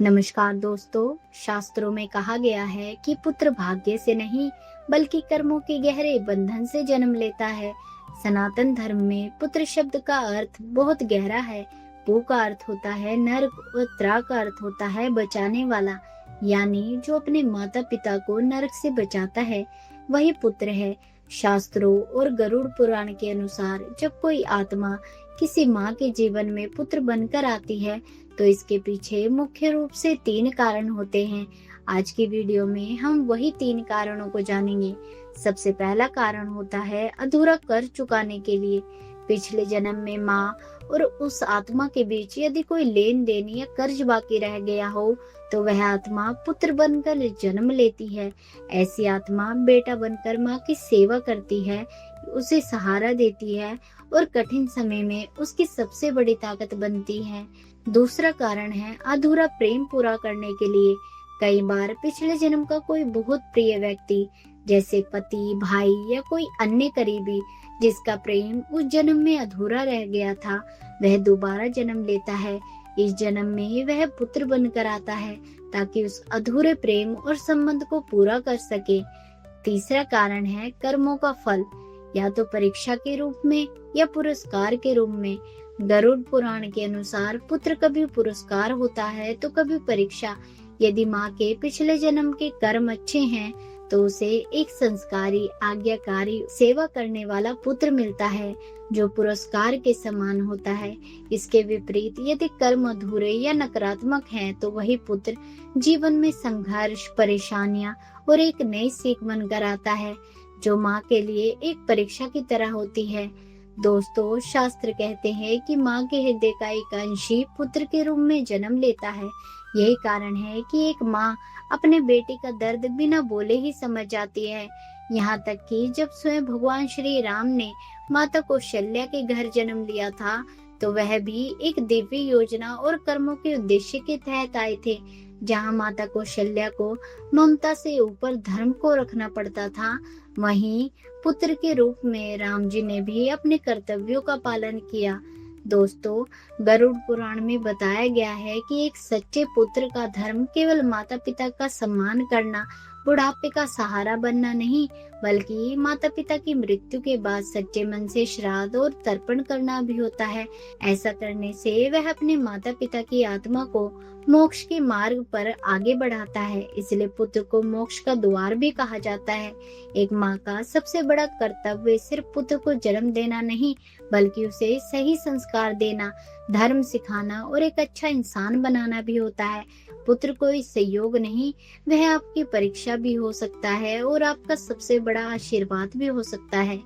नमस्कार दोस्तों। शास्त्रों में कहा गया है कि पुत्र भाग्य से नहीं बल्कि कर्मों के गहरे बंधन से जन्म लेता है। सनातन धर्म में पुत्र शब्द का अर्थ बहुत गहरा है। पु का अर्थ होता है नर और त्रा का अर्थ होता है बचाने वाला, यानी जो अपने माता पिता को नरक से बचाता है वही पुत्र है। शास्त्रों और गरुड़ पुराण के अनुसार जब कोई आत्मा किसी माँ के जीवन में पुत्र बनकर आती है तो इसके पीछे मुख्य रूप से 3 कारण होते हैं। आज की वीडियो में हम वही 3 कारणों को जानेंगे। सबसे पहला कारण होता है अधूरा कर्ज चुकाने के लिए। पिछले जन्म में माँ और उस आत्मा के बीच यदि कोई लेन देन या कर्ज बाकी रह गया हो तो वह आत्मा पुत्र बनकर जन्म लेती है। ऐसी आत्मा बेटा बनकर माँ की सेवा करती है, उसे सहारा देती है और कठिन समय में उसकी सबसे बड़ी ताकत बनती है। दूसरा कारण है अधूरा प्रेम पूरा करने के लिए। कई बार पिछले जन्म का कोई बहुत प्रिय व्यक्ति जैसे पति, भाई या कोई अन्य करीबी जिसका प्रेम उस जन्म में अधूरा रह गया था, वह दोबारा जन्म लेता है। इस जन्म में वह पुत्र बनकर आता है ताकि उस अधूरे प्रेम और संबंध को पूरा कर सके। तीसरा कारण है कर्मों का फल, या तो परीक्षा के रूप में या पुरस्कार के रूप में। गरुड़ पुराण के अनुसार पुत्र कभी पुरस्कार होता है तो कभी परीक्षा। यदि माँ के पिछले जन्म के कर्म अच्छे हैं तो उसे एक संस्कारी, आज्ञाकारी, सेवा करने वाला पुत्र मिलता है जो पुरस्कार के समान होता है। इसके विपरीत यदि कर्म अधूरे या नकारात्मक हैं तो वही पुत्र जीवन में संघर्ष, परेशानियां और एक नई सीख बनकर आता है जो माँ के लिए एक परीक्षा की तरह होती है। दोस्तों, शास्त्र कहते हैं कि माँ के हृदय का एक अंश ही पुत्र के रूप में जन्म लेता है। यही कारण है कि एक माँ अपने बेटे का दर्द बिना बोले ही समझ जाती है। यहाँ तक कि जब स्वयं भगवान श्री राम ने माता कौशल्या के घर जन्म लिया था तो वह भी एक दिव्य योजना और कर्मों के उद्देश्य के तहत आए थे। जहाँ माता कौशल्या को ममता से ऊपर धर्म को रखना पड़ता था, वहीं पुत्र के रूप में राम जी ने भी अपने कर्तव्यों का पालन किया। दोस्तों, गरुड़ पुराण में बताया गया है कि एक सच्चे पुत्र का धर्म केवल माता पिता का सम्मान करना, बुढ़ापे का सहारा बनना नहीं, बल्कि माता पिता की मृत्यु के बाद सच्चे मन से श्राद्ध और तर्पण करना भी होता है। ऐसा करने से वह अपने माता पिता की आत्मा को मोक्ष के मार्ग पर आगे बढ़ाता है। इसलिए पुत्र को मोक्ष का द्वार भी कहा जाता है। एक माँ का सबसे बड़ा कर्तव्य सिर्फ पुत्र को जन्म देना नहीं, बल्कि उसे सही संस्कार देना, धर्म सिखाना और एक अच्छा इंसान बनाना भी होता है। पुत्र कोई संयोग नहीं, वह आपकी परीक्षा भी हो सकता है और आपका सबसे बड़ा आशीर्वाद भी हो सकता है।